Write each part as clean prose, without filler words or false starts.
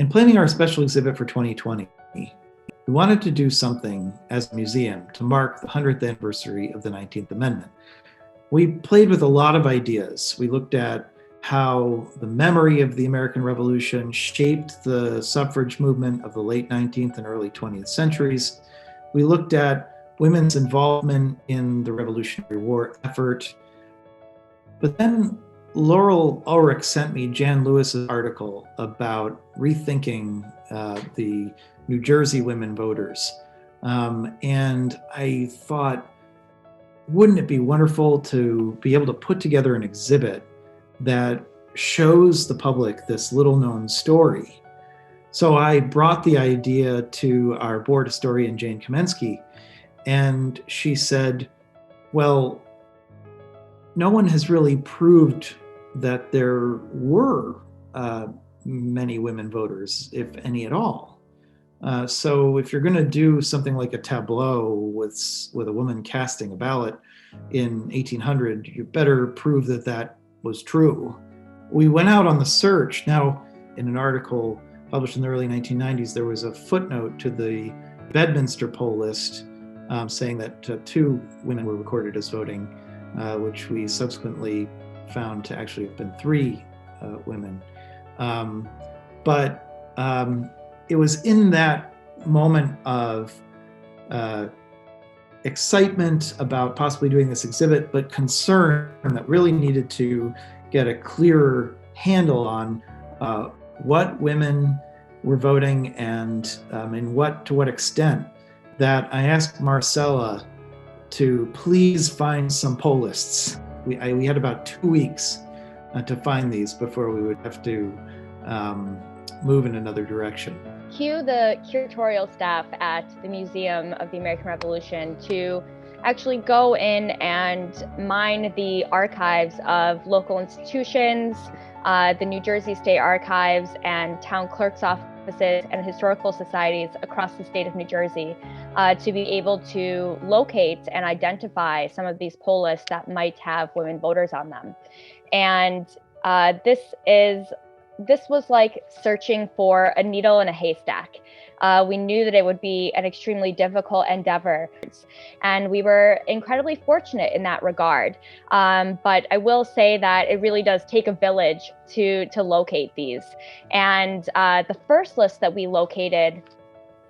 In planning our special exhibit for 2020, we wanted to do something as a museum to mark the 100th anniversary of the 19th Amendment. We played with a lot of ideas. We looked at how the memory of the American Revolution shaped the suffrage movement of the late 19th and early 20th centuries. We looked at women's involvement in the Revolutionary War effort. But then Laurel Ulrich sent me Jan Lewis's article about rethinking the New Jersey women voters. And I thought, wouldn't it be wonderful to be able to put together an exhibit that shows the public this little known story? So I brought the idea to our board historian, Jane Kamensky, and she said, well, no one has really proved that there were many women voters, if any at all. So if you're going to do something like a tableau with a woman casting a ballot in 1800, you better prove that that was true. We went out on the search. Now, in an article published in the early 1990s, there was a footnote to the Bedminster poll list saying that 2 women were recorded as voting, which we subsequently found to actually have been 3 women. But it was in that moment of excitement about possibly doing this exhibit, but concern that really needed to get a clearer handle on what women were voting and to what extent, that I asked Marcela to please find some poll lists. We had about 2 weeks to find these before we would have to move in another direction. Cue the curatorial staff at the Museum of the American Revolution to actually go in and mine the archives of local institutions, the New Jersey State Archives and town clerk's offices and historical societies across the state of New Jersey to be able to locate and identify some of these poll lists that might have women voters on them. And this was like searching for a needle in a haystack. We knew that it would be an extremely difficult endeavor, and we were incredibly fortunate in that regard. But I will say that it really does take a village to locate these. And the first list that we located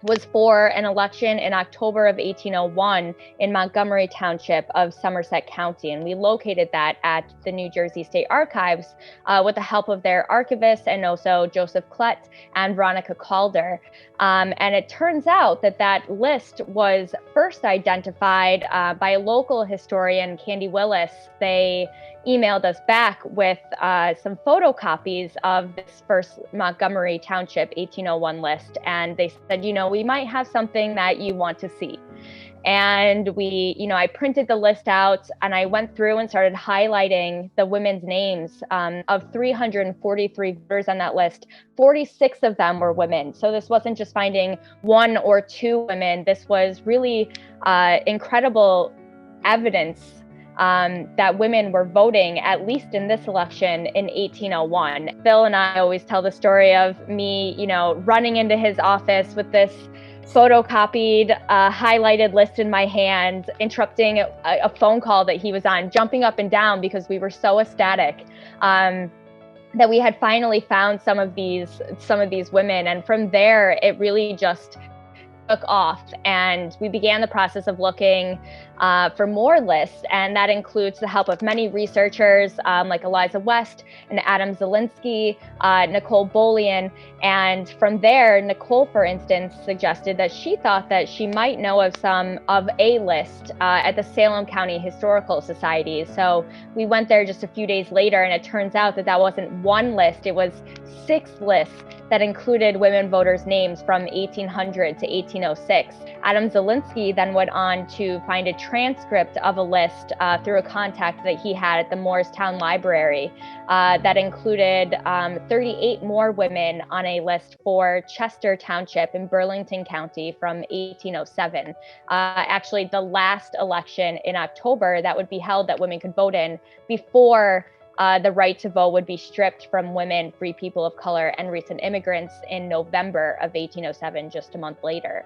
was for an election in October of 1801 in Montgomery Township of Somerset County. And we located that at the New Jersey State Archives with the help of their archivist and also Joseph Klett and Veronica Calder. And it turns out that that list was first identified by a local historian, Candy Willis. They emailed us back with some photocopies of this first Montgomery Township 1801 list. And they said, we might have something that you want to see. And I printed the list out and I went through and started highlighting the women's names of 343 voters on that list. 46 of them were women. So this wasn't just finding 1 or 2 women. This was really incredible evidence that women were voting, at least in this election in 1801. Phil and I always tell the story of me, running into his office with this photocopied, highlighted list in my hand, interrupting a phone call that he was on, jumping up and down because we were so ecstatic that we had finally found some of these women. And from there, it really just took off, and we began the process of looking for more lists, and that includes the help of many researchers like Eliza West and Adam Zielinski, Nicole Bolian. And from there, Nicole, for instance, suggested that she thought that she might know of a list at the Salem County Historical Society. So we went there just a few days later, and it turns out that wasn't one list, it was 6 lists that included women voters' names from 1800 to 1806. Adam Zielinski then went on to find a transcript of a list through a contact that he had at the Morristown Library that included 38 more women on a list for Chester Township in Burlington County from 1807. Actually, the last election in October that would be held that women could vote in before the right to vote would be stripped from women, free people of color, and recent immigrants in November of 1807, just a month later.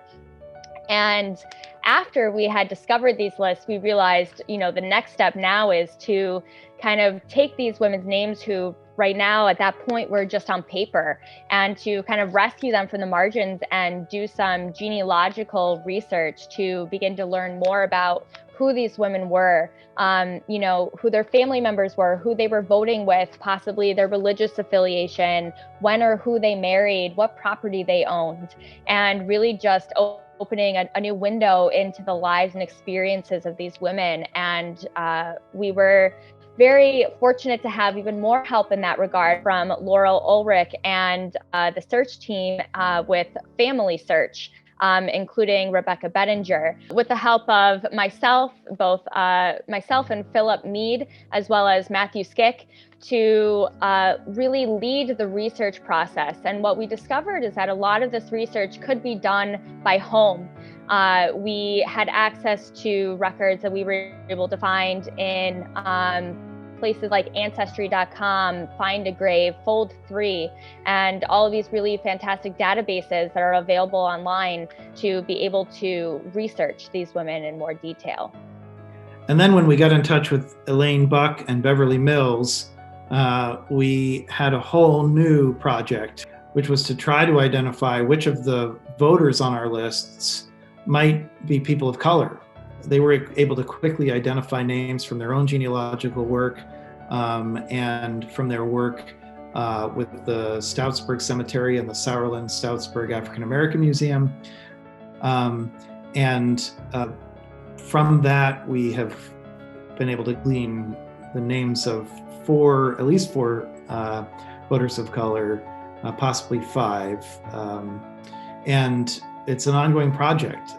And after we had discovered these lists, we realized, the next step now is to kind of take these women's names who right now at that point were just on paper, and to kind of rescue them from the margins and do some genealogical research to begin to learn more about who these women were, who their family members were, who they were voting with, possibly their religious affiliation, when or who they married, what property they owned, and really just opening a new window into the lives and experiences of these women. And we were very fortunate to have even more help in that regard from Laurel Ulrich and the search team with Family Search, including Rebecca Bettinger, with the help of myself, both myself and Philip Mead, as well as Matthew Skick, to really lead the research process. And what we discovered is that a lot of this research could be done by home. We had access to records that we were able to find in places like Ancestry.com, Find a Grave, Fold3, and all of these really fantastic databases that are available online to be able to research these women in more detail. And then when we got in touch with Elaine Buck and Beverly Mills, we had a whole new project, which was to try to identify which of the voters on our lists might be people of color. They were able to quickly identify names from their own genealogical work and from their work with the Stoutsburg Cemetery and the Sauerland Stoutsburg African American Museum. And from that, we have been able to glean the names of at least four voters of color, possibly five. And it's an ongoing project.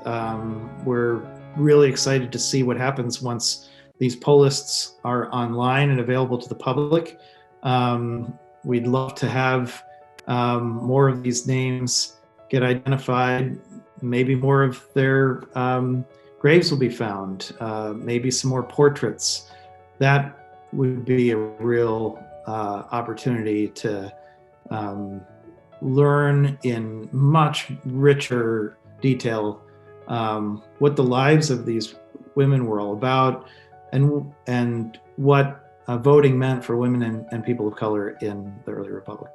We're really excited to see what happens once these poll lists are online and available to the public. We'd love to have more of these names get identified. Maybe more of their graves will be found. Maybe some more portraits. That would be a real opportunity to learn in much richer detail what the lives of these women were all about, and what voting meant for women and people of color in the early republic.